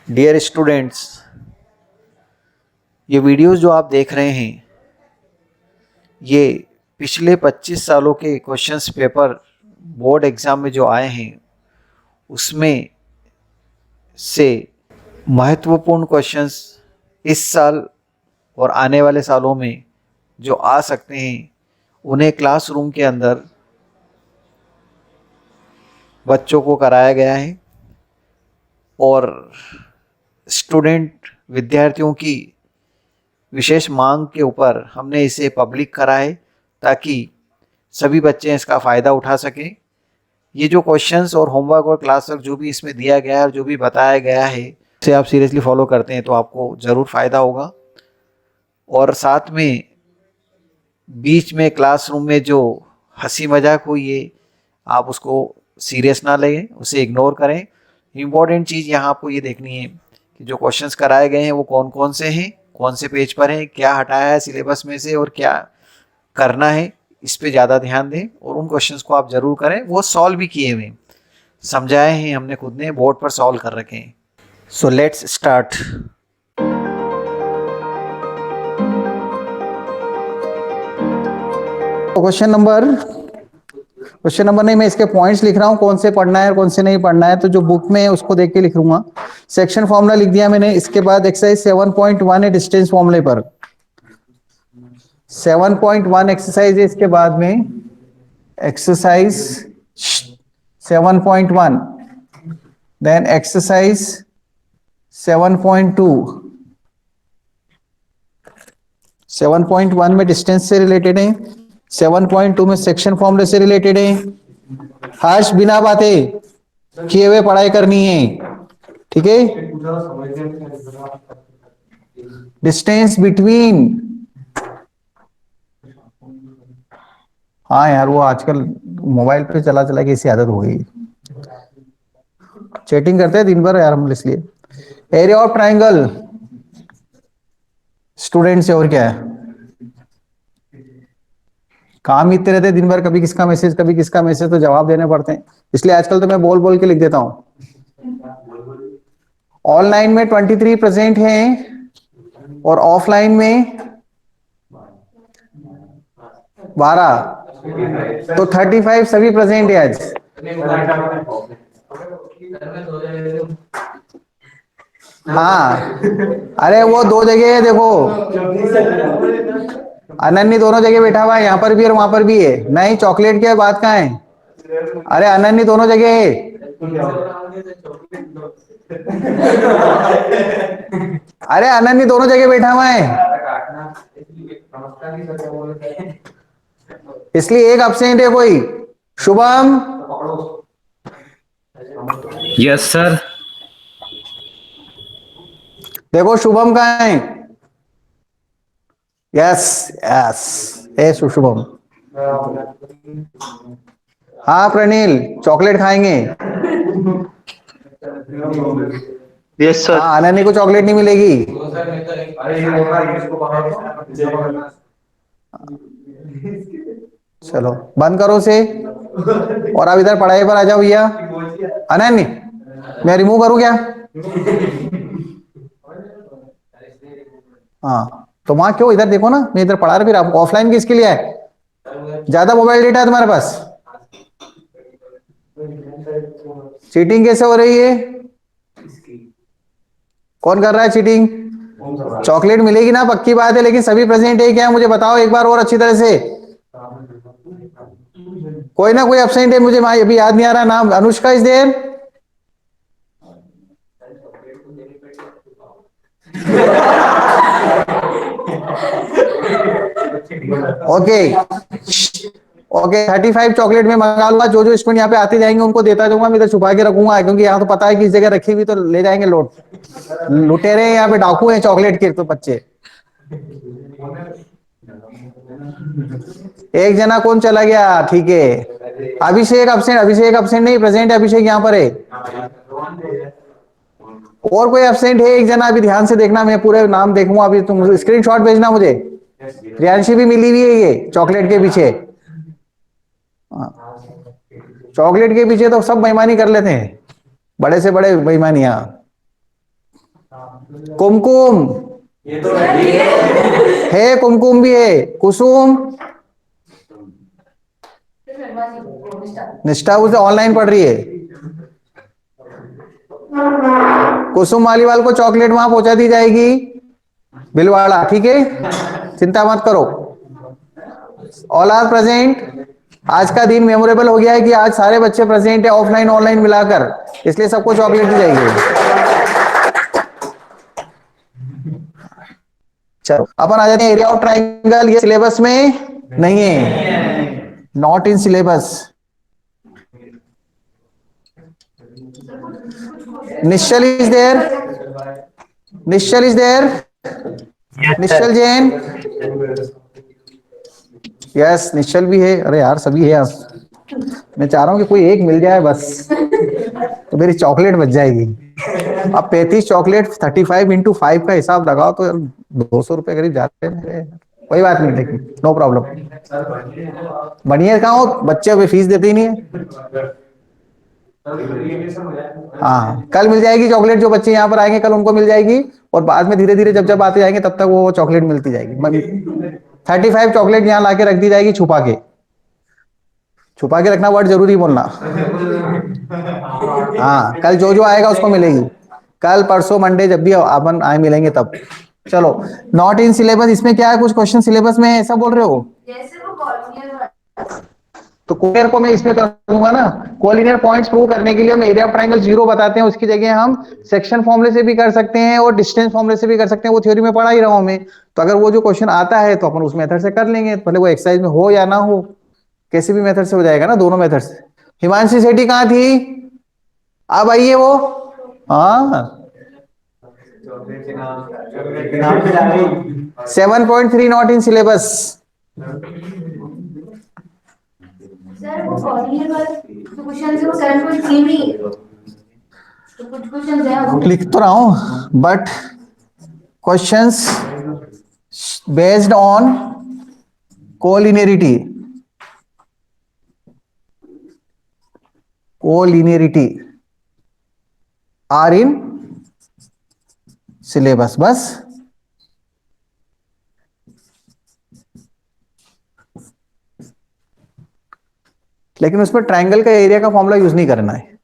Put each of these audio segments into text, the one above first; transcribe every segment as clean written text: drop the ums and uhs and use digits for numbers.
Dear students, ये videos जो आप देख रहे हैं ये पिछले 25 सालों के क्वेश्चंस पेपर बोर्ड एग्ज़ाम में जो आए हैं उसमें से महत्वपूर्ण क्वेश्चंस इस साल और आने वाले सालों में जो आ सकते हैं उन्हें क्लासरूम के अंदर बच्चों को कराया गया है और स्टूडेंट विद्यार्थियों की विशेष मांग के ऊपर हमने इसे पब्लिक करा है ताकि सभी बच्चे इसका फ़ायदा उठा सकें। ये जो क्वेश्चंस और होमवर्क और क्लास वर्क जो भी इसमें दिया गया है और जो भी बताया गया है उसे आप सीरियसली फॉलो करते हैं तो आपको ज़रूर फ़ायदा होगा। और साथ में बीच में क्लासरूम में जो हंसी मजाक हुई है आप उसको सीरियस ना लें, उसे इग्नोर करें। इम्पॉर्टेंट चीज़ यहाँ आपको ये देखनी है कि जो क्वेश्चंस कराए गए हैं वो कौन कौन से हैं, कौन से पेज पर हैं, क्या हटाया है सिलेबस में से और क्या करना है, इस पे ज़्यादा ध्यान दें और उन क्वेश्चंस को आप ज़रूर करें। वो सॉल्व भी किए हुए समझाए हैं हमने, खुद ने बोर्ड पर सॉल्व कर रखे हैं। So let's start. Question number नहीं, मैं इसके पॉइंट्स लिख रहा हूं, कौन से पढ़ना है और कौन से नहीं पढ़ना है, तो जो बुक में है उसको देख के लिखूंगा। सेक्शन फॉर्मूला लिख दिया मैंने। इसके बाद एक्सरसाइज 7.1 है डिस्टेंस फॉर्मूले पर। 7.1 एक्सरसाइज है। इसके बाद में एक्सरसाइज 7.1, देन एक्सरसाइज 7.2। 7.1 में डिस्टेंस से रिलेटेड है, 7.2 में सेक्शन फॉर्मूले से रिलेटेड है। हर्ष बिना बातें किए हुए पढ़ाई करनी है, ठीक है। डिस्टेंस बिटवीन, हाँ यार वो आजकल मोबाइल पे चला चला के ऐसी आदत हो गई, चैटिंग करते हैं दिन भर यार हम, इसलिए। एरिया ऑफ ट्राइंगल स्टूडेंट से, और क्या है, काम इतने रहते हैं दिन भर, कभी किसका मैसेज कभी किसका मैसेज, तो जवाब देने पड़ते हैं, इसलिए आजकल तो मैं बोल बोल के लिख देता हूं। ऑनलाइन में 23 प्रेजेंट हैं और ऑफलाइन में 12, तो 35 सभी प्रेजेंट है आज। हाँ, अरे वो दो जगह है देखो, अनन्य दोनों जगह बैठा हुआ है, यहाँ पर भी और वहां पर भी है। नहीं, चॉकलेट की बात कहाँ है? अरे अनन्य दोनों जगह है। अरे अनन्य दोनों जगह बैठा हुआ है, इसलिए एक अब्सेंट है कोई। Shubham, yes sir. देखो शुभम कहाँ है? यस यस, ए शुभम। हाँ प्रणील, चॉकलेट खाएंगे। Yes sir. हाँ, अनन्या को चॉकलेट नहीं मिलेगी। चलो बंद करो उसे, और अब इधर पढ़ाई पर आ जाओ भैया। अनन्य, मैं रिमूव करूं क्या? हाँ तो वहां क्यों, इधर देखो ना, मैं इधर पढ़ा रहा, फिर आप ऑफलाइन किसके लिए है? ज्यादा मोबाइल डेटा है तुम्हारे पास? चीटिंग कैसे हो रही है? कौन कर रहा है चीटिंग? चॉकलेट मिलेगी ना, पक्की बात है, लेकिन सभी प्रेजेंट है क्या, मुझे बताओ एक बार और अच्छी तरह से। कोई ना कोई एब्सेंट है, मुझे अभी याद नहीं आ रहा नाम। Anushka is there? Okay okay, 35 chocolate में मंगा लूंगा, जो जो स्टूडेंट यहाँ पे आते जाएंगे उनको देता जाऊंगा, मैं इधर छुपा के रखूंगा, क्योंकि यहाँ तो पता है कि इस जगह रखी हुई तो ले जाएंगे लोट। लुटेरे हैं यहाँ पे, डाकू हैं चॉकलेट के तो बच्चे। एक जना कौन चला गया? ठीक है, अभिषेक अब्सेंट। अभिषेक अब्सेंट नहीं, प्रेजेंट है अभिषेक, यहाँ पर है। और कोई एब्सेंट है? एक जना, अभी ध्यान से देखना, मैं पूरे नाम देखूंगा, अभी तुम स्क्रीनशॉट भेजना मुझे। प्रियांशी भी मिली हुई है ये चॉकलेट के पीछे। चॉकलेट के पीछे तो सब बेईमानी कर लेते हैं, बड़े से बड़े बेईमानियां। कुमकुम है, कुमकुम भी है। कुसुम, निष्ठा उसे ऑनलाइन पढ़ रही है। कुसुम मालीवाल को चॉकलेट वहां पहुंचा दी जाएगी, बिलवाड़ा, ठीक है, चिंता मत करो। All are present. आज का दिन मेमोरेबल हो गया है कि आज सारे बच्चे प्रेजेंट है, ऑफलाइन ऑनलाइन मिलाकर, इसलिए सबको चॉकलेट दी जाएगी। चलो अपन आ जाते हैं एरिया ऑफ ट्राइंगल। ये सिलेबस में नहीं है, not in syllabus. Nishchal is there, Nishchal is there, Nishchal Jain, yes Nishchal भी है। अरे यार सभी है यार, मैं चाह रहा हूं कि कोई एक मिल जाए बस, तो मेरी चॉकलेट बच जाएगी। अब 35 चॉकलेट 35 × 5 का हिसाब लगाओ तो 200 रुपए करीब जाते हैं। कोई बात नहीं, लेकिन नो प्रॉब्लम। बढ़िया कहाँ हो, बच्चे अभी फीस देते ही नहीं है। हाँ कल मिल जाएगी चॉकलेट, जो बच्चे यहाँ पर आएंगे कल उनको मिल जाएगी, और बाद में धीरे धीरे जब जब आते जाएंगे तब तक वो चॉकलेट मिलती जाएगी। 35 चॉकलेट यहाँ लाके रख दी जाएगी, छुपा के। छुपा के रखना वर्ड जरूरी बोलना। हाँ कल जो जो आएगा उसको मिलेगी, कल परसों मंडे जब भी अपन आए मिलेंगे तब। चलो नॉट इन सिलेबस, इसमें क्या है, कुछ क्वेश्चन सिलेबस में है ऐसा बोल रहे हो? जैसे वो कॉलोनियल तो कोलिनियर को मैं इसमें कर दूंगा ना। कोलिनियर पॉइंट्स प्रूव करने के लिए हम एरिया ऑफ ट्रायंगल 0 बताते हैं, उसकी जगह हम सेक्शन फॉर्मूले से भी कर सकते हैं और डिस्टेंस फॉर्मूले से भी कर सकते हैं। वो थ्योरी में पढ़ा ही रहा हूं मैं, तो अगर वो जो क्वेश्चन आता है तो अपन उस मेथड से कर लेंगे, भले वो एक्सरसाइज में हो या ना हो, कैसे भी मेथड से हो जाएगा ना, दोनों मेथड से। हिमांशी सेठी कहाँ थी, अब आइए वो। हाँ 7.3 नॉट इन सिलेबस। सर वो कॉलोनियल वाले तो क्वेश्चन से वो 7.3 नहीं है, तो कुछ क्वेश्चन है वो लिख तो रहा हूं, but questions based on collinearity, collinearity are in syllabus, बस। लेकिन उसमें ट्रायंगल का एरिया का फॉर्मूला यूज नहीं करना है।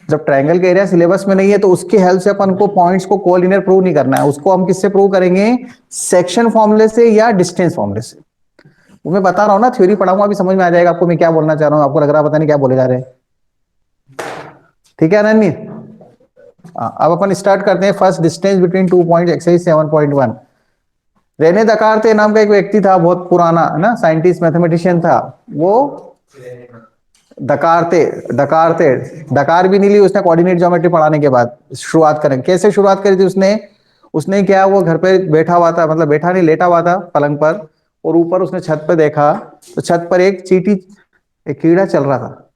जब ट्रायंगल का एरिया सिलेबस में नहीं है तो उसकी हेल्प से अपन को पॉइंट्स को कोलिनियर प्रूव नहीं करना है, उसको हम किससे प्रूव करेंगे, सेक्शन फॉर्मूले से या डिस्टेंस फॉर्मूले से। वो मैं बता रहा हूं ना, थ्योरी पढ़ाऊंगा, अभी समझ में आ जाएगा आपको मैं क्या बोलना चाह रहा हूं। आपको लग रहा है पता नहीं क्या बोले जा रहे हैं, ठीक है अनन्य? अब अपन स्टार्ट करते हैं। First, distance between 2 points, exercise 7.1। Rene Descartes नाम का एक व्यक्ति था, बहुत पुराना है ना, साइंटिस्ट मैथमेटिशियन था वो। दकारते, डकारते, डकार भी नहीं ली उसने कोऑर्डिनेट ज्योमेट्री पढ़ाने के बाद। शुरुआत करें, कैसे शुरुआत करी थी उसने? उसने क्या, वो घर पे बैठा हुआ था, मतलब बैठा नहीं, लेटा हुआ था पलंग पर, और ऊपर उसने छत पे देखा तो छत पर एक चींटी, एक कीड़ा चल रहा था।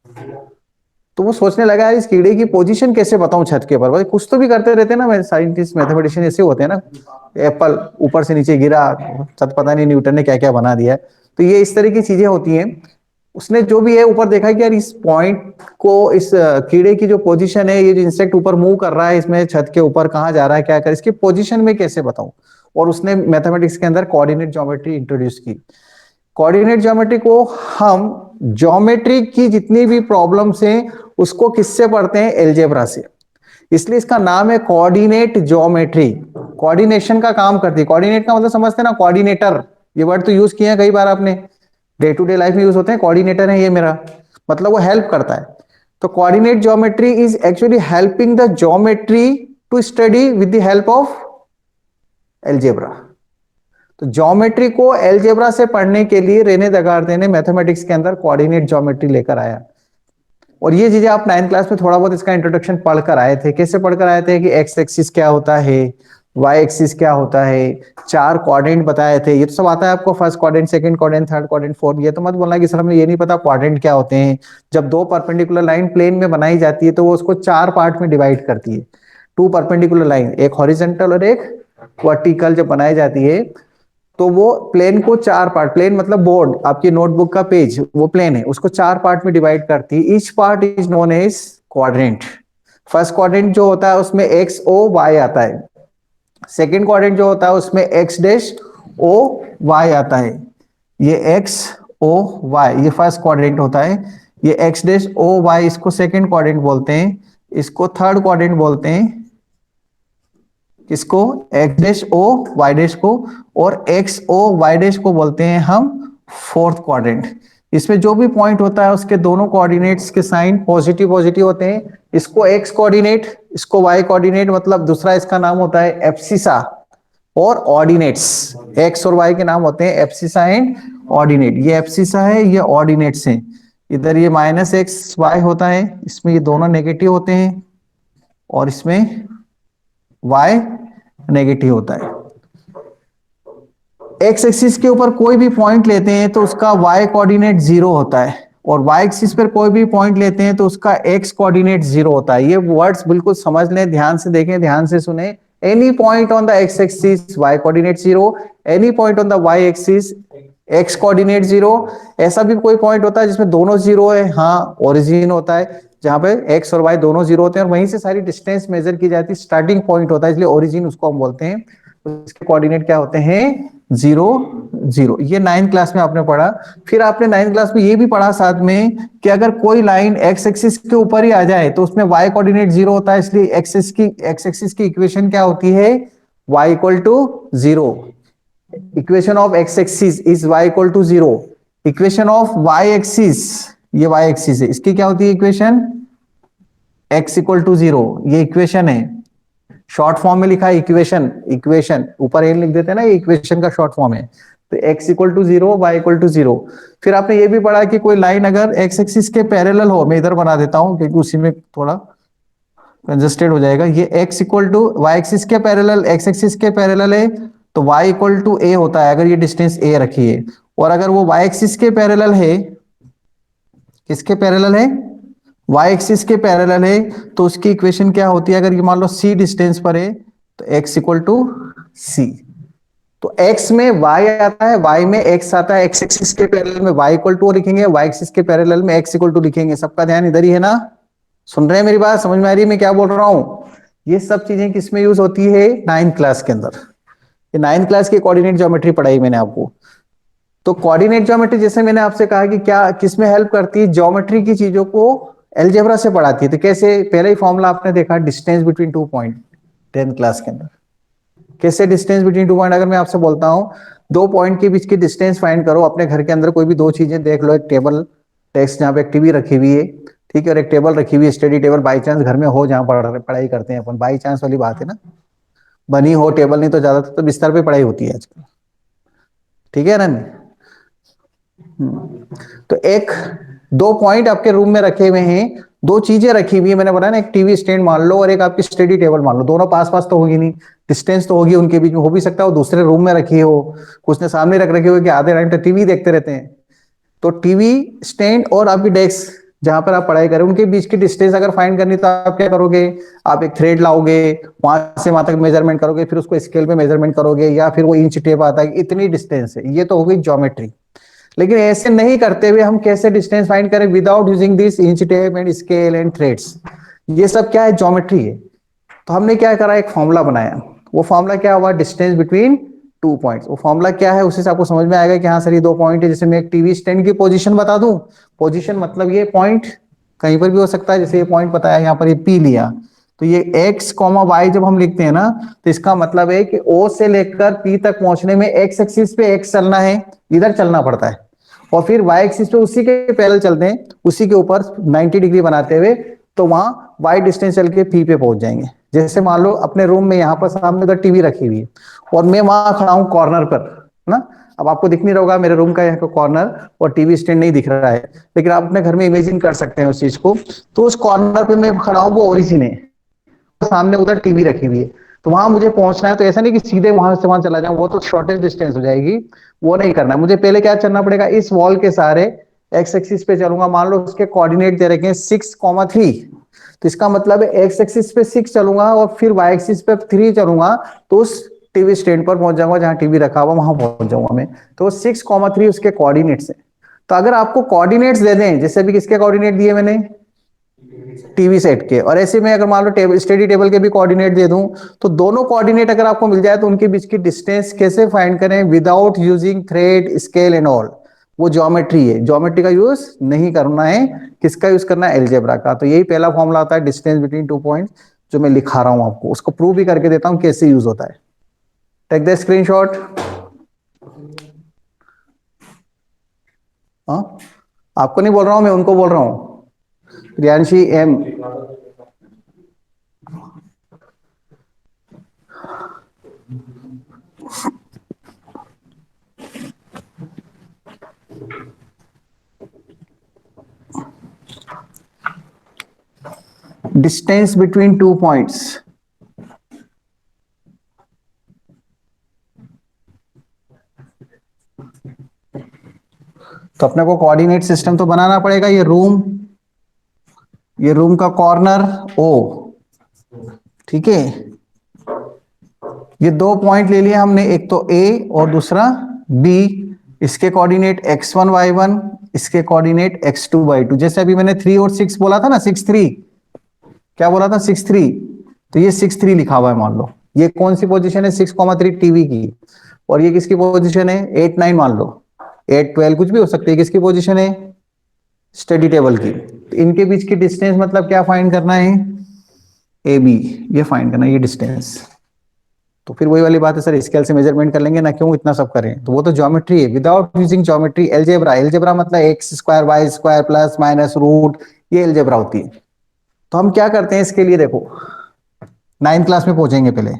तो वो सोचने लगा इस कीड़े की पोजीशन कैसे बताऊं छत के ऊपर, भाई कुछ तो भी करते रहते हैं ना साइंटिस्ट मैथमेटिशियन, ऐसे होते हैं ना। एप्पल ऊपर से नीचे गिरा, छत पता नहीं न्यूटन ने क्या क्या बना दिया। तो ये इस तरह की चीजें होती हैं। उसने जो भी है ऊपर देखा कि यार इस पॉइंट को, इस कीड़े की जो पोजीशन है, ये जो इंसेक्ट ऊपर मूव कर रहा है, इसमें छत के ऊपर कहाँ जा रहा है, क्या कर, इसकी पोजीशन में कैसे बताऊं। और उसने मैथमेटिक्स के अंदर कोऑर्डिनेट ज्योमेट्री इंट्रोड्यूस की। कोऑर्डिनेट ज्योमेट्री को हम ज्योमेट्री की जितनी भी प्रॉब्लम्स हैं उसको किससे पढ़ते हैं, अलजेब्रा से। इसलिए इसका नाम है कोऑर्डिनेट ज्योमेट्री। कोऑर्डिनेशन का काम करती है। कोऑर्डिनेट का मतलब समझते हैं ना, कोऑर्डिनेटर, ये वर्ड तो यूज किए हैं कई बार आपने, डे टू डे लाइफ में यूज होते हैं। कोऑर्डिनेटर है ये मेरा, मतलब वो हेल्प करता है। तो coordinate geometry is actually helping the geometry to study with the help of algebra. तो ज्योमेट्री को अलजेब्रा से पढ़ने के लिए रेने दगार्ते ने मैथमेटिक्स के अंदर कोऑर्डिनेट ज्योमेट्री लेकर आया। और ये चीजें आप 9th क्लास में थोड़ा बहुत इसका इंट्रोडक्शन पढ़कर आए थे। कैसे पढ़कर आए थे कि एक्स एक्सिस क्या होता है, वाई एक्सिस क्या होता है, 4 क्वाड्रेंट बताए थे। ये तो सब आता है आपको, first quadrant, second quadrant, third quadrant, fourth. ये तो मत बोलना कि सर हमें ये नहीं पता क्वाड्रेंट क्या होते हैं। जब 2 परपेंडिकुलर लाइन प्लेन में बनाई जाती है तो वो उसको 4 पार्ट में डिवाइड करती है। 2 परपेंडिकुलर लाइन, एक हॉरिजॉन्टल और एक वर्टिकल, जब बनाई जाती है तो वो प्लेन को 4 पार्ट, प्लेन मतलब बोर्ड, आपकी नोटबुक का पेज वो प्लेन है, उसको 4 पार्ट में डिवाइड करती है। Each part is known as quadrant. First quadrant जो होता है उसमें एक्स ओ वाई आता है, सेकेंड क्वाड्रेंट जो होता है उसमें एक्स डैश ओ वाई आता है। ये एक्स ओ वाई ये फर्स्ट क्वाड्रेंट होता है, ये एक्स डैश ओ वाई इसको सेकेंड क्वाड्रेंट बोलते हैं, इसको थर्ड क्वाड्रेंट बोलते हैं, किसको, X dash O Y dash को, और एक्स ओ वाई डैश को बोलते हैं हम फोर्थ क्वाड्रेंट। इसमें जो भी पॉइंट होता है उसके दोनों कोऑर्डिनेट्स के साइन पॉजिटिव पॉजिटिव होते हैं। इसको एक्स कोऑर्डिनेट, इसको वाई कोऑर्डिनेट, मतलब दूसरा इसका नाम होता है एब्सिसा और ऑर्डिनेट्स। एक्स और वाई के नाम होते हैं एब्सिसा एंड ऑर्डिनेट। ये एब्सिसा है, ये ऑर्डिनेट्स हैं। इधर ये माइनस एक्स वाई होता है, इसमें ये दोनों नेगेटिव होते हैं, और इसमें y नेगेटिव होता है। एक्स एक्सिस के ऊपर कोई भी पॉइंट लेते हैं तो उसका y कोऑर्डिनेट 0 होता है, और y एक्सिस पर कोई भी पॉइंट लेते हैं तो उसका x कोऑर्डिनेट 0 होता है। ये वर्ड्स बिल्कुल समझ लें, ध्यान से देखें, ध्यान से सुने। Any point on the x axis y coordinate 0, any point on the y axis x coordinate 0। ऐसा भी कोई पॉइंट होता है जिसमें दोनों 0 है, हाँ, ओरिजिन होता है जहां पे x और y दोनों 0 होते हैं, और वहीं से सारी डिस्टेंस मेजर की जाती है, स्टार्टिंग पॉइंट होता है, इसलिए ओरिजिन उसको हम बोलते हैं। इसके कोऑर्डिनेट क्या होते हैं, 0 0। ये 9th क्लास में आपने पढ़ा। फिर आपने 9th क्लास में ये भी पढ़ा साथ में कि अगर कोई लाइन x एक्सिस के ऊपर ही आ जाए तो उसमें y कोऑर्डिनेट 0 होता है, इसलिए x एक्सिस की इक्वेशन क्या होती है, y equal to 0। Equation of x axis is y equal to 0। Equation of y axis, ये y एक्सिस है, इसकी क्या होती है इक्वेशन, x इक्वल टू 0। ये इक्वेशन है, शॉर्ट फॉर्म में लिखा है इक्वेशन, इक्वेशन ऊपर एन लिख देते हैं ना, ये इक्वेशन का शॉर्ट फॉर्म है। तो x equal to 0, y equal to 0। फिर आपने ये भी पढ़ा कि कोई लाइन अगर x एक्सिस के पैरेलल हो, मैं इधर बना देता हूं क्योंकि उसी में थोड़ा कंजस्टेड हो जाएगा। ये x equal to y axis के पैरेलल, x एक्सिस के पैरेलल है तो y इक्वल टू a होता है अगर ये डिस्टेंस a रखी है। और अगर वो y एक्सिस के पैरेलल है, किसके पैरेलल है, y एक्सिस के पैरेलल है, तो उसकी इक्वेशन क्या होती है, अगर ये मान लो c डिस्टेंस पर है तो x इक्वल टू c। तो x में y आता है, y में x आता है, x एक्सिस के पैरेलल में y इक्वल टू लिखेंगे, y एक्सिस के पैरेलल में x इक्वल टू लिखेंगे। सबका ध्यान इधर ही है ना, सुन रहे हैं मेरी बात, समझ में आ रही है मैं क्या बोल रहा हूं। ये सब चीजें किसमें यूज होती है, 9th क्लास के अंदर। ये 9th क्लास की कोऑर्डिनेट ज्योमेट्री पढ़ाई मैंने आपको। तो कोऑर्डिनेट ज्योमेट्री जैसे मैंने आपसे कहा कि क्या किसमें हेल्प करती है, ज्योमेट्री की चीजों को अलजेब्रा से पढ़ाती है। तो कैसे, पहले ही फॉर्मूला आपने देखा, distance between 2 point 10th class के अंदर। कैसे डिस्टेंस बिटवीन 2 पॉइंट, अगर मैं आपसे बोलता हूं 2 पॉइंट के बीच की डिस्टेंस फाइंड करो, अपने घर के अंदर कोई भी 2 चीजें देख लो, एक टेबल डेस्क जहां पे एक टीवी रखी हुई है, ठीक है, और एक टेबल रखी हुई है, स्टडी टेबल, बाई चांस घर में हो, जहां पढ़ाई करते हैं अपन, बाई चांस वाली बात है ना, बनी हो टेबल, नहीं तो ज्यादातर तो बिस्तर पे पढ़ाई होती है आजकल, ठीक है ना। तो एक 2 पॉइंट आपके रूम में रखे हुए हैं, 2 चीजें रखी हुई है, मैंने बताया ना, एक टीवी स्टैंड मान लो और एक आपकी स्टडी टेबल मान लो। दोनों पास पास तो होगी नहीं, डिस्टेंस तो होगी उनके बीच में, हो भी सकता है वो दूसरे रूम में रखी हो, कुछ ने सामने रख रखी हो कि आधे टाइम तो टीवी देखते रहते हैं। तो टीवी स्टैंड और आपकी डेस्क जहां पर आप पढ़ाई करें, उनके बीच की डिस्टेंस अगर फाइंड करनी तो आप क्या करोगे, आप एक थ्रेड लाओगे, वहां से वहां तक मेजरमेंट करोगे, फिर उसको स्केल पे मेजरमेंट करोगे, या फिर वो इंच टेप आता है, इतनी डिस्टेंस है। ये तो हो गई ज्योमेट्री। लेकिन ऐसे नहीं करते हुए हम कैसे डिस्टेंस फाइंड करें without using this inch tape and scale and threads, ये सब क्या है, ज्योमेट्री है। तो हमने क्या करा, एक फॉर्मूला बनाया। वो फॉर्मूला क्या हुआ, डिस्टेंस बिटवीन 2 पॉइंट्स। वो फॉर्मूला क्या है, उससे आपको समझ में आएगा कि हाँ सर ये 2 पॉइंट है। जैसे मैं एक टीवी स्टैंड की पोजीशन बता दूं, पोजीशन मतलब ये पॉइंट कहीं पर भी हो सकता है, जैसे ये पॉइंट बताया यहाँ पर, ये पी लिया, तो ये x, y जब हम लिखते हैं ना, तो इसका मतलब है कि O से लेकर P तक पहुंचने में x एक्सिस पे x चलना है, इधर चलना पड़ता है, और फिर y एक्सिस पे उसी के पैरेलल चलते हैं, उसी के ऊपर 90 डिग्री बनाते हुए, तो वहां y डिस्टेंस चल के P पे पहुंच जाएंगे। जैसे मान लो अपने रूम में यहाँ पर सामने उधर टीवी रखी हुई है और मैं वहां खड़ा हूं कॉर्नर पर ना, अब आपको दिख नहीं रहा होगा मेरे रूम का यहाँ का कॉर्नर और टीवी स्टैंड नहीं दिख रहा है, लेकिन आप अपने घर में इमेजिन कर सकते हैं उस चीज को। तो उस कॉर्नर पे मैं खड़ा हूं, वो ओरिजिन है, सामने उधर टीवी रखी हुई है, तो वहां मुझे पहुंचना है। तो ऐसा नहीं कि सीधे वहां से वहां चला जाऊं, वो तो शॉर्टेस्ट डिस्टेंस हो जाएगी, वो नहीं करना। मुझे पहले क्या चलना पड़ेगा, इस वॉल के सारे एक्स एक्सिस पे चलूंगा। मान लो उसके कोऑर्डिनेट दे रखे हैं 6,3, तो इसका मतलब है एक्स एक्सिस पे 6 चलूंगा और फिर वाई एक्सिस पे 3 चलूंगा, तो उस टीवी स्टैंड पर पहुंच जाऊंगा जहां टीवी रखा हुआ, वहां पहुंच जाऊंगा मैं। तो 6,3 उसके कोऑर्डिनेट्स है। तो अगर आपको कोऑर्डिनेट्स दे दें, जैसे भी किसके कोऑर्डिनेट दिए मैंने, टीवी सेट के। और ऐसे में अगर मान लो टेबल स्टडी टेबल के भी कोऑर्डिनेट दे दूं, तो दोनों कोऑर्डिनेट अगर आपको मिल जाए तो उनके बीच की डिस्टेंस कैसे फाइंड करें without using thread scale and all. वो ज्योमेट्री है, ज्योमेट्री का यूज नहीं करना है। किसका यूज करना है? अलजेब्रा का। तो यही पहला फॉर्मूला आता है डिस्टेंस बिटवीन 2 पॉइंट्स, जो मैं लिखा रहा हूं आपको, उसको प्रूव भी करके देता हूं कैसे यूज होता है। Take the screenshot. हाँ, आपको नहीं बोल रहा हूं मैं, उनको बोल रहा हूं। Priyanshi M. Distance between 2 points. तो अपने को कोऑर्डिनेट सिस्टम तो बनाना पड़ेगा। ये रूम का कॉर्नर ओ, ठीक है। ये 2 पॉइंट ले लिया हमने, एक तो ए और दूसरा बी। इसके कोऑर्डिनेट x1 y1, इसके कोऑर्डिनेट x2 y2। जैसे अभी मैंने 3 और 6 बोला था ना, 6 3, क्या बोला था? 6 3। तो ये 6 3 लिखा हुआ है। मान लो ये कौन सी पोजीशन है? 6,3 टीवी की। और ये किसकी पोजीशन है? 8 9 मान लो, 8 12 कुछ भी हो सकती है। किसकी पोजीशन है? स्टडी टेबल की। तो इनके बीच की डिस्टेंस मतलब क्या फाइंड करना है? ए बी, ये फाइंड करना है, ये डिस्टेंस। तो फिर वही वाली बात है सर, स्केल से मेजरमेंट कर लेंगे ना, क्यों इतना सब करें? तो वो तो ज्योमेट्री है, without using geometry. Algebra, algebra मतलब X square Y square plus minus root, ये अलजेब्रा होती है। तो हम क्या करते हैं इसके लिए, देखो 9th क्लास में पहुंचेंगे पहले।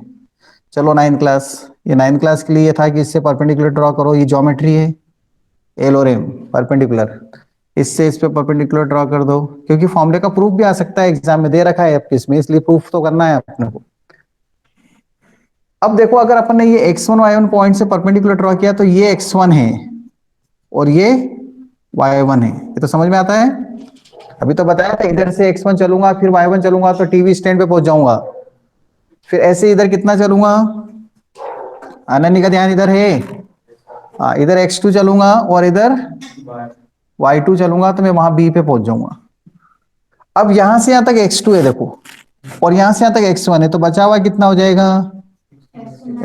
चलो 9th क्लास, ये 9th क्लास के लिए था कि इससे परपेंडिकुलर ड्रॉ करो, ये ज्योमेट्री है। एल और एम परपेंडिकुलर, इससे इस पे परपेंडिकुलर ड्रॉ कर दो, क्योंकि फॉर्मूले का प्रूफ भी आ सकता है एग्जाम में, दे रखा है आपके इसमें, इसलिए प्रूफ तो करना है अपने को। अब देखो, अगर अपन ने ये x1 y1 पॉइंट से परपेंडिकुलर ड्रॉ किया, तो ये x1 है और ये y1 है। ये तो समझ में आता है। अभी तो बताया था, इधर से x1 चलूंगा फिर y1 चलूंगा तो टीवी स्टैंड पे पहुंच जाऊंगा। फिर ऐसे इधर कितना चलूंगा? आनंद का ध्यान इधर है। हाँ, इधर x2 चलूंगा और इधर y2 चलूंगा तो मैं वहां b पे पहुंच जाऊंगा। अब यहां से यहां तक x2 है देखो, और यहां से यहां तक x1 है, तो बचा हुआ कितना हो जाएगा?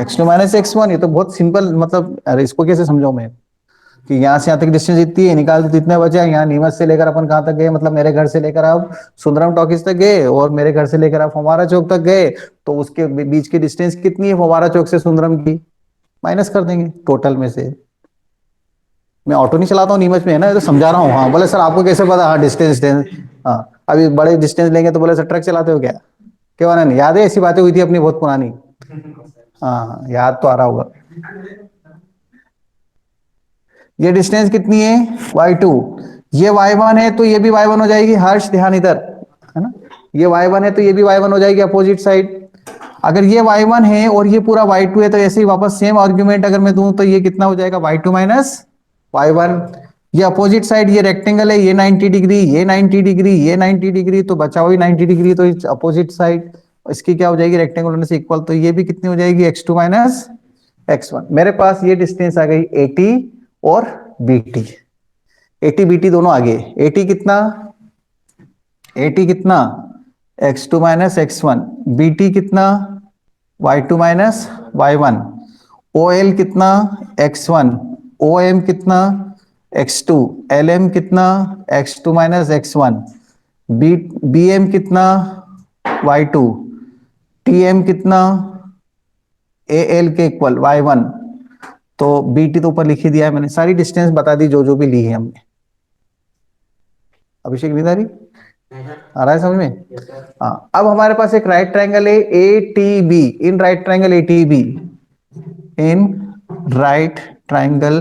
x2 minus x1। ये तो बहुत सिंपल, मतलब अरे इसको कैसे समझाऊं मैं, कि यहाँ से यहाँ तक डिस्टेंस इतनी है, निकाल तो इतना बचा। यहाँ नीमच से लेकर अपन कहाँ तक गए, मतलब मेरे घर से लेकर आप सुंदरम टॉकीज तक गए, और मेरे घर से लेकर आप फव्वारा चौक तक गए, तो उसके बीच की डिस्टेंस कितनी है फव्वारा चौक से सुंदरम की? माइनस कर देंगे टोटल में से। मैं ऑटो नहीं चलाता हूँ नीमच में, है ना, ये तो समझा रहा हूँ। हाँ बोले सर आपको कैसे पता? हाँ डिस्टेंस, हाँ अभी बड़े डिस्टेंस लेंगे तो बोले सर ट्रक चलाते हो क्या? क्यों ना, नहीं याद है? ऐसी बातें हुई थी अपनी बहुत पुरानी। हाँ याद तो आ रहा होगा। ये डिस्टेंस कितनी है? y2। ये y1 है तो ये भी y1 हो जाएगी। हर्ष ध्यान इधर, है ना, ये y1 है तो ये भी y1 हो जाएगी अपोजिट साइड। अगर ये y1 है और ये पूरा y2 है, तो ऐसे ही वापस सेम आर्ग्यूमेंट अगर मैं दूं तो ये कितना हो जाएगा? y2 minus y1। ये अपोजिट साइड, ये रेक्टेंगल है, ये 90 डिग्री, ये 90 डिग्री, ये 90 डिग्री, तो बचा हुई 90 डिग्री, तो अपोजिट साइड इसकी क्या हो जाएगी? रेक्टेंगल होने से इक्वल। तो ये भी कितनी हो जाएगी? x2 minus x1। मेरे पास ये डिस्टेंस आ गई AT और BT। AT BT दोनों आगे। AT कितना? AT कितना? x2 minus x1। BT कितना? y2 minus y1। OL कितना? x1। OM कितना? x2। LM कितना? x2 minus x1। BM कितना? y2। TM कितना? AL के इक्वल y1। तो BT तो ऊपर लिख ही दिया है मैंने, सारी डिस्टेंस बता दी जो जो भी ली है हमने। अभिषेक नहीं आ रही? आ रहा है समझ में? हाँ, अब हमारे पास एक राइट ट्रायंगल है ATB। In right triangle ATB, in right triangle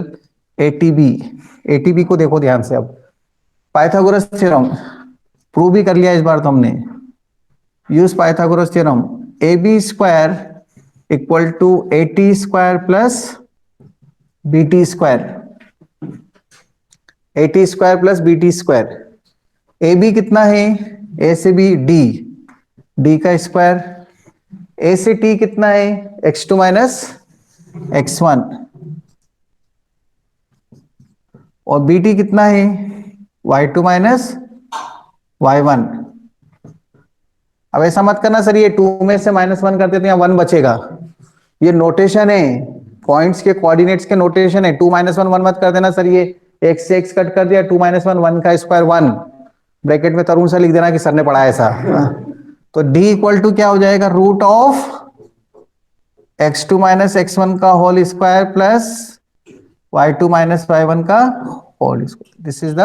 ATB। ATB को देखो ध्यान से। अब पाइथागोरस थ्योरम प्रूव भी कर लिया इस बार तो हमने। Use Pythagoras theorem, AB square equal to AT square plus BT square. AT square plus BT square. AB कितना है? A से B D, D का स्क्वायर। A से T कितना है? x2 minus x1। और BT कितना है? y2 minus y1। अब ऐसा मत करना सर, ये 2 में से -1 करते तो यहाँ 1 बचेगा। ये नोटेशन है, पॉइंट्स के कोऑर्डिनेट्स के नोटेशन है। 2 -1 1 मत कर देना सर, ये x से x कट कर दिया, 2 -1 1 का स्क्वायर 1, ब्रैकेट में तरुण सा लिख देना कि सर ने पढ़ा ऐसा। तो d इक्वल टू क्या हो जाएगा, रूट ऑफ x2 - x1 का whole square plus y2 - y1 का whole square. This is the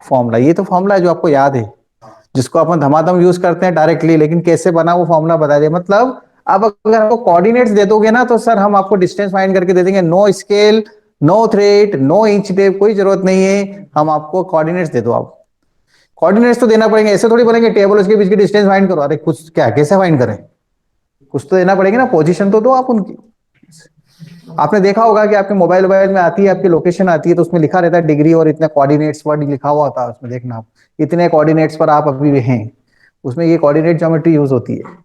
formula. ये तो फॉर्मूला है जो आपको याद है, जिसको अपन धमाधम यूज करते हैं डायरेक्टली, लेकिन कैसे बना वो फॉर्मूला बता दिया। मतलब अब अगर आपको कोऑर्डिनेट्स दे दोगे ना, तो सर हम आपको डिस्टेंस फाइंड करके दे देंगे। No scale, no thread, no inch tape, कोई जरूरत नहीं है। हम आपको कोऑर्डिनेट्स दे दो। आप कोऑर्डिनेट्स तो देना पड़ेंगे, ऐसे थोड़ी बोलेंगे टेबल उसके बीच की डिस्टेंस फाइंड करो। अरे कुछ क्या, कैसे फाइंड करें, कुछ तो देना पड़ेगा ना, पोजीशन तो दो आप उनकी। आपने देखा होगा कि आपके मोबाइल में आती है, आपकी लोकेशन आती है, तो उसमें लिखा रहता है डिग्री और इतने कोऑर्डिनेट्स वर्ड लिखा हुआ होता है उसमें। देखना आप इतने कोऑर्डिनेट्स पर आप अभी भी हैं, उसमें ये कोऑर्डिनेट ज्योमेट्री यूज होती है।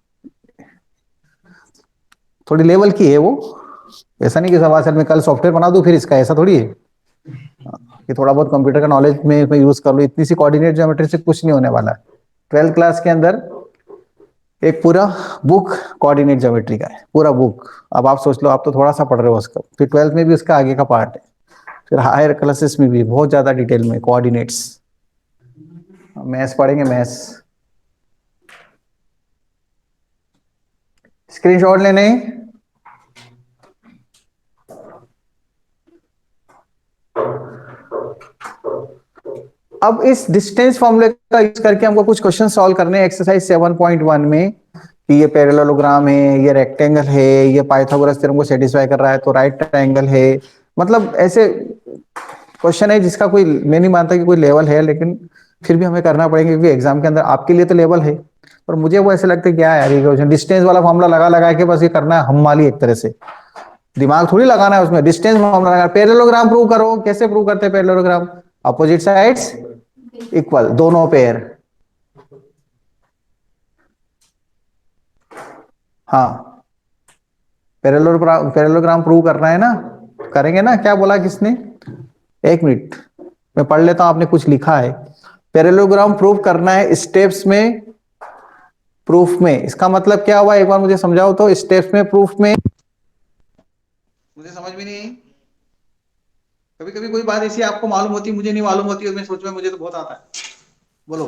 थोड़ी लेवल की है वो, ऐसा नहीं कि सवा साल में कल सॉफ्टवेयर बना दूं फिर इसका, ऐसा थोड़ी है। कि थोड़ा बहुत कंप्यूटर का नॉलेज में यूज कर लो, इतनी सी कोऑर्डिनेट ज्योमेट्री से कुछ नहीं होने वाला। 12th क्लास के अंदर एक पूरा बुक कोऑर्डिनेट ज्योमेट्री का है, पूरा बुक। अब आप सोच लो, आप तो थोड़ा सा पढ़ रहे हो उसका, फिर 12th में भी उसका आगे का पार्ट है, फिर हायर क्लासेस में भी बहुत ज्यादा डिटेल में कोऑर्डिनेट्स। मैथ्स पढ़ेंगे, मैथ्स। स्क्रीनशॉट लेने। अब इस डिस्टेंस फॉर्मूले का यूज करके हमको कुछ क्वेश्चन सॉल्व करने हैं एक्सरसाइज 7.1 में। कि ये पैरेललोग्राम है, ये रेक्टेंगल है, ये पाइथागोरस थ्योरम को सेटिस्फाई कर रहा है, तो राइट ट्रायंगल है। मतलब ऐसे क्वेश्चन है जिसका कोई, मैं नहीं मानता कि कोई लेवल है, लेकिन फिर भी हमें करना पड़ेगा क्योंकि एग्जाम के अंदर आपके लिए तो लेवल है, पर मुझे वो ऐसे लगता है क्या है यार, ये क्वेश्चन डिस्टेंस वाला फॉर्मूला लगा लगा के बस ये करना है हम वाली, एक तरह से दिमाग थोड़ी लगाना है उसमें। डिस्टेंस फॉर्मूला लगा, पैरेललोग्राम प्रूव करो। कैसे प्रूव करते हैं पैरेललोग्राम? अपोजिट साइड्स इक्वल, दोनों पेयर। हाँ, पैरेललोग्राम प्रूव करना है ना, करेंगे ना। क्या बोला किसने? एक मिनट मैं पढ़ लेता हूं, आपने कुछ लिखा है। पैरेललोग्राम प्रूव करना है स्टेप्स में, प्रूफ में। इसका मतलब क्या हुआ, एक बार मुझे समझाओ तो। स्टेप्स में, प्रूफ में, मुझे समझ में नहीं आई। कभी कभी कोई बात ऐसी आपको मालूम होती, मुझे नहीं मालूम होती, और मैं सोच में मुझे तो बहुत आता है। बोलो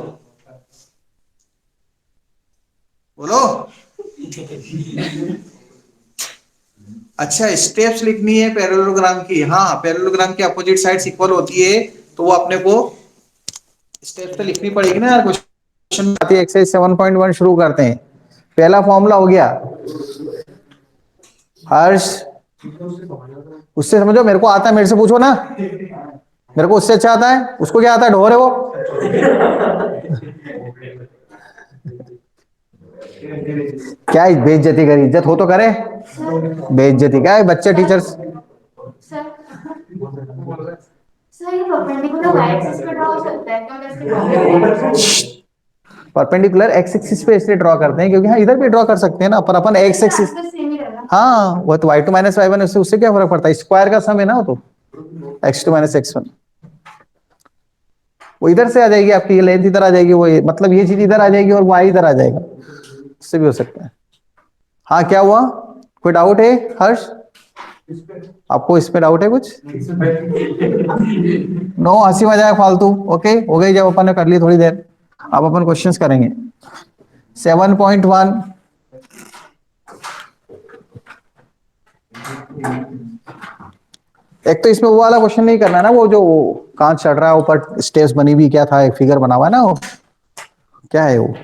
बोलो। अच्छा, स्टेप्स लिखनी है पैरेललोग्राम की। हाँ, पैरेललोग्राम की अपोजिट साइड्स इक्वल होती है, तो वो अपने को स्टेप्स तो लिखनी पड़ेगी ना। क्वेश्चन आती है, एक्सरसाइज 7.1 शुरू करते हैं। पहला फॉर्मूला हो गया हर्ष, उससे समझो, मेरे को आता है, मेरे से पूछो ना। मेरे को उससे अच्छा आता है, उसको क्या आता है? ढोर है वो। क्या बेइज्जती करी, इज्जत हो तो करे। बेइज्जती क्या है, बच्चे टीचर्स। सर सर ये परपेंडिकुलर y एक्सिस पे ड्रॉ हो सकता है क्या? मैं इसके परपेंडिकुलर एक्स एक्सिस पे इसलिए ड्रॉ करते हैं क्योंकि हाँ इधर भी ड्रॉ कर सकते हैं ना, पर अपन एक्स एक्सिस। सेम ही रहेगा। हाँ, वो तो y2 - y1 उससे क्या फर्क पड़ता है, स्क्वायर का सम है ना वो तो। x2 - x1 वो इधर से आ जाएगी, आपकी लेंथ इधर आ जाएगी, वो मतलब ये चीज इधर आ जाएगी और y इधर आ जाएगा। इससे भी हो सकता है। हाँ, क्या हुआ, कोई डाउट है हर्ष? आपको इस पे डाउट है कुछ? नो हंसी मजाक फालतू। ओके, हो गई, जब अपन ने कर ली थोड़ी देर। अब अपन क्वेश्चंस करेंगे 7.1। एक तो इसमें वो वाला क्वेश्चन नहीं करना है ना, वो जो कांच चढ़ रहा है ऊपर, स्टेप्स बनी हुई, क्या था, एक फिगर बना हुआ है ना वो, क्या है वो?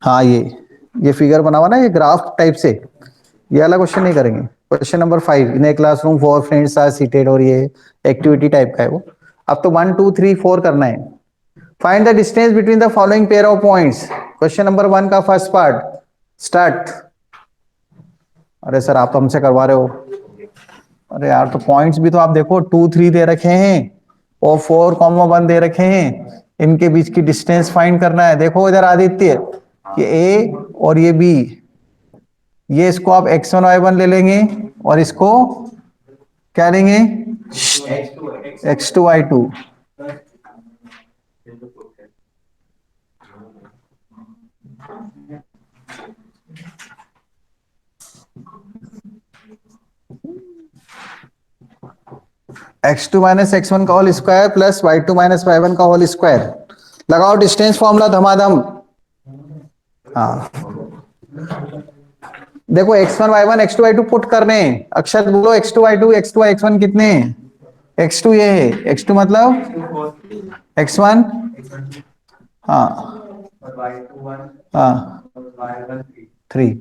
हाँ, ये फिगर बना हुआ ना, ये ग्राफ टाइप से। ये वाला क्वेश्चन नहीं करेंगे। Question number 5, in a classroom 4 friends are seated, और ये एक्टिविटी टाइप का है वो। अब तो 1 2 3 4 करना है। Find the distance between the following pair of points. Question number 1 का फर्स्ट पार्ट, स्टार्ट। अरे सर, आप तो हमसे करवा रहे हो। अरे यार, तो पॉइंट्स भी तो आप देखो, 2 3 दे रखे हैं और 4,1 दे रखे हैं। इनके बीच की डिस्टेंस फाइंड करना है। देखो इधर आदित्य, ये ए और ये बी, ये इसको आप x1 y1 ले लेंगे और इसको क्या लेंगे, x2 y2। x2 minus x1 का whole square plus y2 minus y1 का होल स्क्वायर। लगाओ डिस्टेंस फॉर्मूला धमाधम। हाँ देखो x1 y1 x2 y2 put करने। अक्षर बोलो x2 y2 x2 x1 कितने हैं? x2 ये है, x2 मतलब x1, हाँ हाँ 3।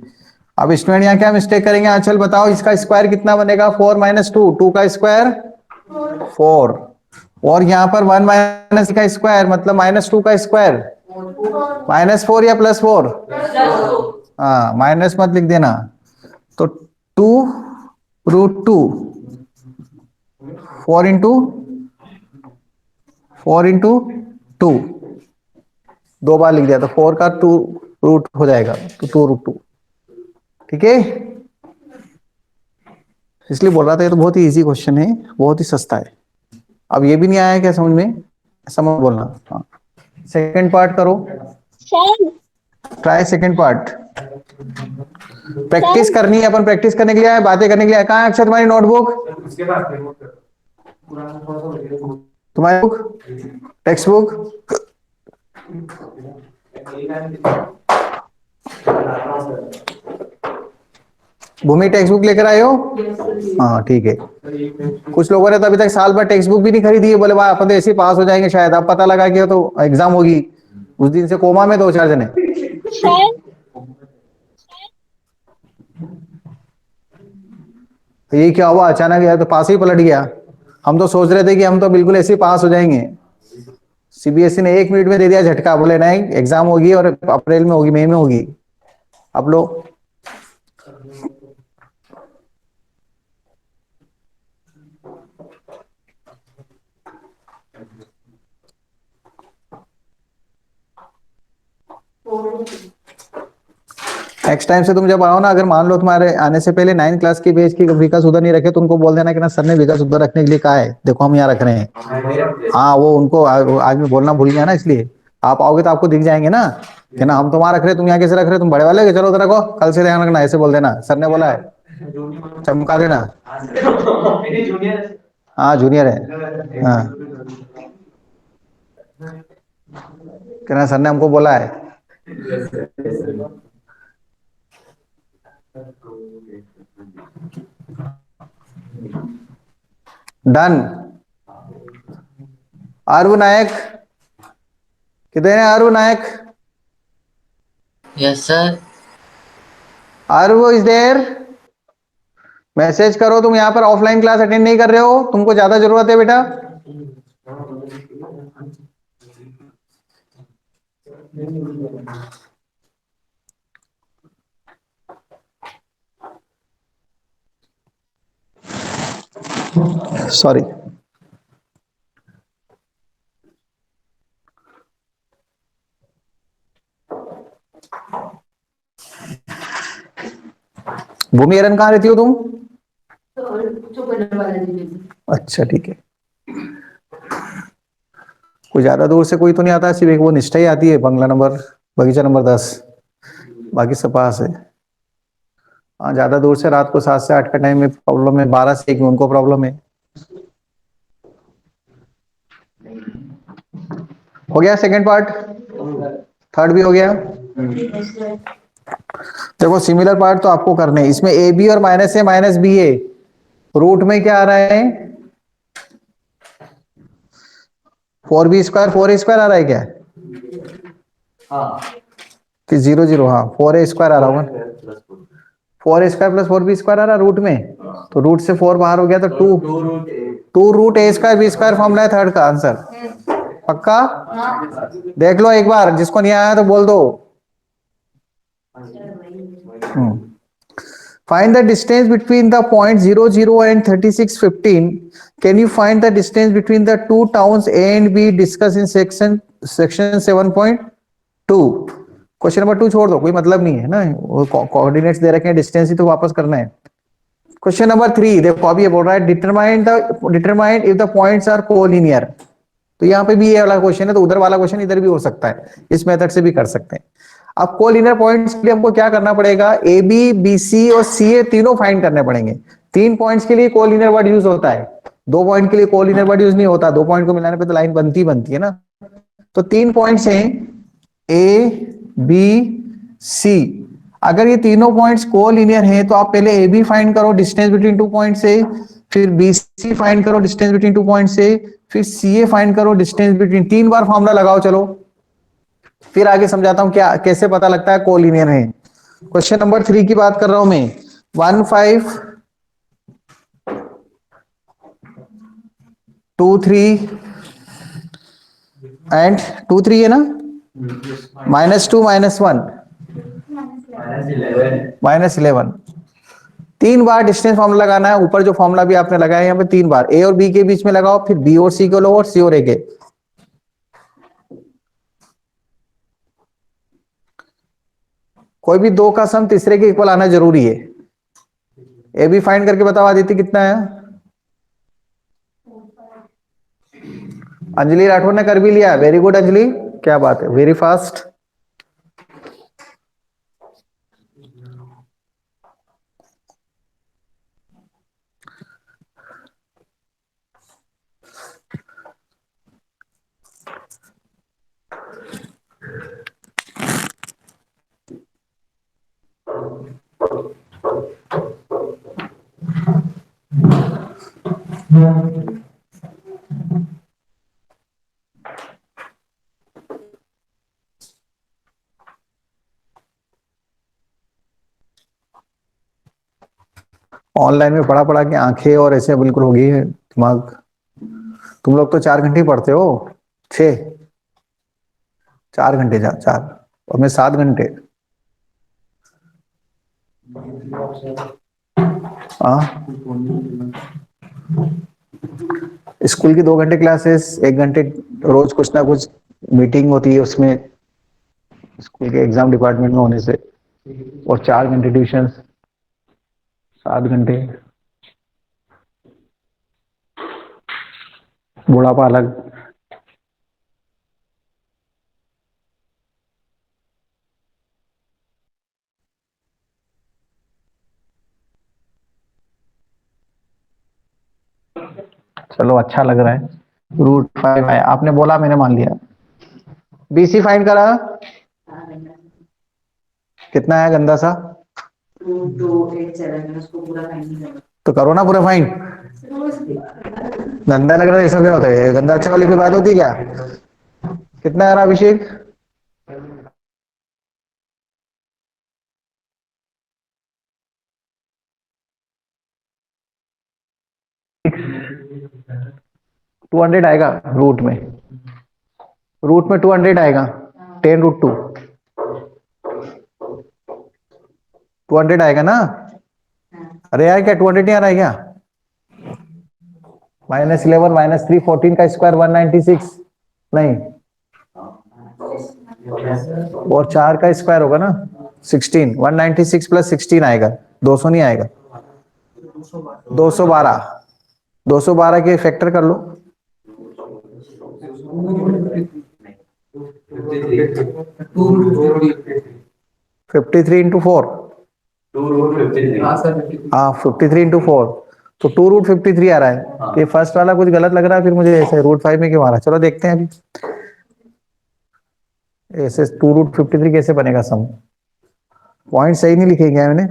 अब स्टूडेंट यहाँ क्या मिस्टेक करेंगे? आंचल बताओ इसका स्क्वायर कितना बनेगा? 4 माइनस 2, 2 का स्क्वायर 4, और यहाँ पर 1 माइनस का स्क्वायर मतलब -2 का स्क्वायर -4 या +4? हाँ माइनस मत लिख देना। तो 2√2 4 इंटू 2, 2 बार लिख दिया तो 4 का 2 रूट हो जाएगा, तो 2√2। ठीक है, इसलिए बोल रहा था ये तो बहुत ही इजी क्वेश्चन है, बहुत ही सस्ता है। अब ये भी नहीं आया क्या समझ में? ऐसा मत बोलना। हाँ सेकंड पार्ट करो, ट्राई सेकंड पार्ट। प्रैक्टिस करनी है, अपन प्रैक्टिस करने के लिए आए, बातें करने के लिए आए। कहाँ है अक्षर तुम्हारी नोटबुक? तुम्हारी बुक, टेक्स्ट बुक? भूमि टेक्स्ट बुक लेकर आए हो? हाँ ठीक है। कुछ लोगों ने तो अभी तक साल भर टेक्स्ट बुक भी नहीं खरीदी है, बोले भाई अपन तो ऐसे ही पास हो जाएंगे शायद। अब पता लगा कि तो एग्जाम होगी। उस दिन से कोमा में 2-4 जने। तो ये क्या हुआ अचानक यार? तो पास ही पलट गया। हम तो सोच रहे थे कि हम तो बिल्कुल ऐसे ही पास हो जाएंगे। सीबीएसई ने 1 मिनट में दे दिया झटका, बोले नहीं एग्जाम होगी और अप्रैल में होगी, मई में होगी। अब लो, नेक्स्ट टाइम से तुम जब आओ ना, अगर मान लो तुम्हारे आने से पहले 9 क्लास की पेज की विकास उधर नहीं रखे तो उनको बोल देना कि ना सर ने विकास उधर रखने के लिए कहा है, देखो हम यहाँ रख रहे हैं। हाँ वो उनको आज मैं बोलना भूल गया ना, इसलिए आप आओगे तो आपको दिख जाएंगे ना कि ना हम तो वहां रख रहे, तुम यहाँ कैसे रख रहे, तुम बड़े वाले हो, चलो उधर रखो, कल से ध्यान रखना, ऐसे बोल देना सर ने बोला है, चमका देना। हाँ जूनियर है, हाँ कहना सर ने हमको बोला है। डन। आरव नायक कितने हैं? Aarav Nayak, yes sir. Aarav is there? Message करो। तुम यहाँ पर ऑफलाइन क्लास अटेंड नहीं कर रहे हो, तुमको ज्यादा जरूरत है बेटा। सॉरी, भूमि एरन कहाँ रहती हो तुम? अच्छा ठीक है, कोई ज्यादा दूर से कोई तो नहीं आता, सिर्फ एक वो निष्ठा ही आती है, बंगला नंबर, बगीचा नंबर 10, बाकी सब पास है। हाँ ज्यादा दूर से रात को 7 से 8 का टाइम में प्रॉब्लम है, 12 से 1 में उनको प्रॉब्लम है। हो गया सेकंड पार्ट, थर्ड भी हो गया। देखो सिमिलर पार्ट तो आपको करने हैं, इसमें ए बी और माइनस ए माइनस बी ए, रूट में क्या आ रहा है? 4b स्क्वायर 4a स्क्वायर आ रहा है क्या? कि 0 0, हाँ 4a स्क्वायर आ रहा होगा, 4a square plus 4b square आ रहा रूट में, तो रूट से 4 बाहर हो गया तो 2 root a square b square formula है थर्ड का आंसर। पक्का? देख लो एक बार, जिसको नहीं आया तो बोल दो। Find the distance between the point 0 0 and 36 15. Can you find the distance between the two towns A and B discussed in section 7.2? Question number 2 छोड़ दो, कोई मतलब नहीं है ना, वो कोऑर्डिनेट्स दे रखे हैं, डिस्टेंस ही तो वापस करना है। क्वेश्चन नंबर 3 देखो, अभी ये बोल रहा है determine if the points are collinear. तो यहाँ पे भी ये वाला क्वेश्चन है, तो उधर वाला क्वेश्चन इधर भी हो सकता है, इस मेथड से भी कर सकते हैं। अब कोलिनियर पॉइंट्स के लिए हमको क्या करना पड़ेगा? ए बी बी सी और सी ए तीनों फाइंड करने पड़ेंगे। 3 पॉइंट्स के लिए कोलिनियर वर्ड यूज होता है, 2 पॉइंट के लिए कोलिनियर वर्ड यूज नहीं होता, 2 पॉइंट को मिलाने पे तो लाइन बनती है ना। तो 3 पॉइंट्स हैं ए बी सी। अगर ये तीनों पॉइंट्स कोलिनियर हैं तो आप पहले ए बी फाइंड करो डिस्टेंस बिटवीन 2 पॉइंट से, फिर बी सी फाइंड करो डिस्टेंस बिटवीन 2 पॉइंट से, फिर सी ए फाइंड करो डिस्टेंस बिटवीन। 3 बार फॉर्मूला लगाओ। चलो फिर आगे समझाता हूं क्या कैसे पता लगता है कोलिनियर है। क्वेश्चन नंबर 3 की बात कर रहा हूं मैं। 1 5 2 3 एंड 2 3 है ना, -2 -1 -11। 3 बार डिस्टेंस फॉर्मूला लगाना है। ऊपर जो फॉर्मूला भी आपने लगाया यहाँ पे 3 बार ए और बी के बीच में लगाओ, फिर बी और सी को लो और सी और ए के। कोई भी दो का सम तीसरे के इक्वल आना जरूरी है। ए बी फाइंड करके बताओ आदित्य कितना है। अंजलि राठौर ने कर भी लिया, वेरी गुड अंजलि, क्या बात है, वेरी फास्ट। ऑनलाइन में पढ़ा पढ़ा के आंखें और ऐसे बिल्कुल हो गई है दिमाग। तुम लोग तो 4 घंटे ही पढ़ते हो, 6 4 घंटे 4 और मैं 7 घंटे। स्कूल की 2 घंटे क्लासेस, 1 घंटे रोज कुछ ना कुछ मीटिंग होती है उसमें स्कूल के एग्जाम डिपार्टमेंट में होने से, और 4 घंटे ट्यूशन, 7 घंटे। बुढ़ापा अलग। चलो अच्छा लग रहा है। √5 आया, आपने बोला मैंने मान लिया। बीसी फाइंड करा, कितना है गंदा सा। तो करो ना पूरा फाइंड। गंदा लग रहा है, ऐसा क्या होता है, गंदा अच्छा वाली कोई बात होती है क्या। कितना आ रहा अभिषेक। टू 200 आएगा रूट में, 200 आएगा। 10√2 200 आएगा ना। अरे यार क्या 200 नहीं आ रहा है क्या। -11 -3 14 का स्क्वायर 196 नहीं, और 4 का स्क्वायर होगा ना 16। 196 + 16 आएगा, 200 नहीं आएगा। 212 के फैक्टर कर लो। 53 × 4, हाँ 53 × 4, तो 2√53 आ रहा है। ये फर्स्ट वाला कुछ गलत लग रहा है फिर मुझे, ऐसे √5 में क्यों आ रहा है। चलो देखते हैं अभी ऐसे 2√53 कैसे बनेगा सम। पॉइंट सही नहीं लिखे गया मैंने,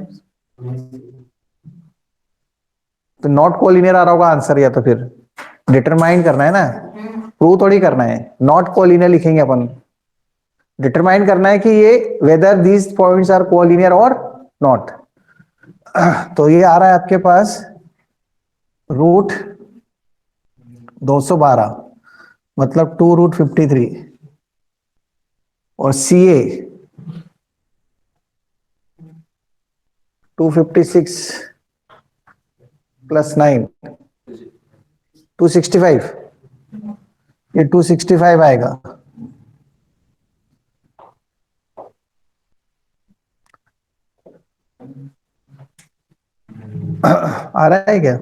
तो नॉट कोलिनियर आ रहा होगा आंसर, या तो फिर डिटरमाइन करना है ना, प्रूव थोड़ी करना है। नॉट कोलिनियर लिखेंगे अपन, डिटरमाइन करना है कि ये whether these points are collinear or not. तो ये आ रहा है आपके पास √212 मतलब 2√53, और सी ए 256 + 9 265, ये 265 आएगा। आ रहा है क्या।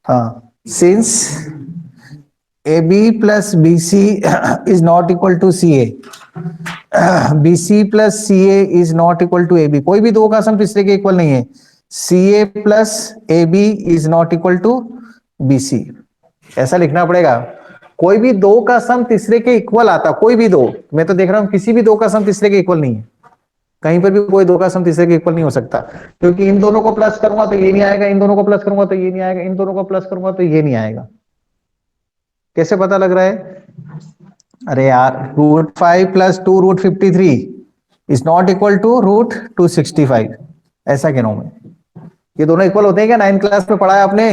हाँ, since AB + BC is not equal to CA, BC + CA is not equal to AB, कोई भी दो का सम तीसरे के इक्वल नहीं है। CA + AB is not equal to BC, ऐसा लिखना पड़ेगा। कोई भी दो का सम तीसरे के इक्वल आता, कोई भी दो, मैं तो देख रहा हूं किसी भी दो का सम तीसरे के इक्वल नहीं है, कहीं पर भी कोई दो का सम तीसरे के इक्वल नहीं हो सकता, क्योंकि इन दोनों को प्लस करूंगा तो ये नहीं आएगा, इन दोनों को प्लस करूंगा तो ये नहीं आएगा, इन दोनों को प्लस करूंगा तो ये नहीं आएगा। कैसे पता लग रहा है? अरे यार, √5 + 2√53 इज नॉट इक्वल टू √265, ऐसा क्यों में? ये दोनों इक्वल होते हैं क्या? 9th क्लास में पढ़ा है आपने,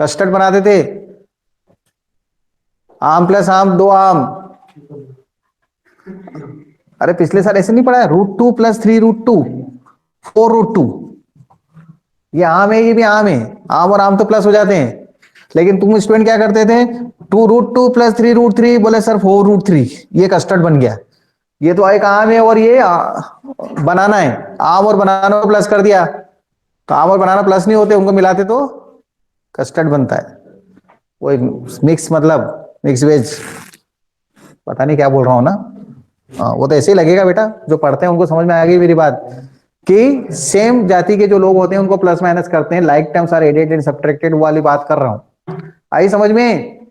कस्टर्ड बनाते थे, आम प्लस आम 2 आम। अरे पिछले साल ऐसे नहीं पढ़ा है? √2 + 3√2 4√2, ये आम है, ये भी आम है, आम और आम तो प्लस हो जाते हैं, लेकिन तुम स्टूडेंट क्या करते थे? 2√2 + 3√3, बोले सर 4√3, ये कस्टर्ड बन गया। ये तो एक आम है और ये बनाना है, आम और बनाना को प्लस कर दिया, तो आम और बनाना प्लस नहीं होते, उनको मिलाते तो कस्टर्ड बनता है। वो मिक्स, मतलब मिक्स वेज, पता नहीं क्या बोल रहा हूं ना। वो तो ऐसे ही लगेगा बेटा, जो पढ़ते हैं उनको समझ में आ गई मेरी बात, कि सेम जाति के जो लोग होते हैं उनको प्लस माइनस करते हैं, like terms are added and subtracted, वाली बात कर रहा हूं। आई समझ में?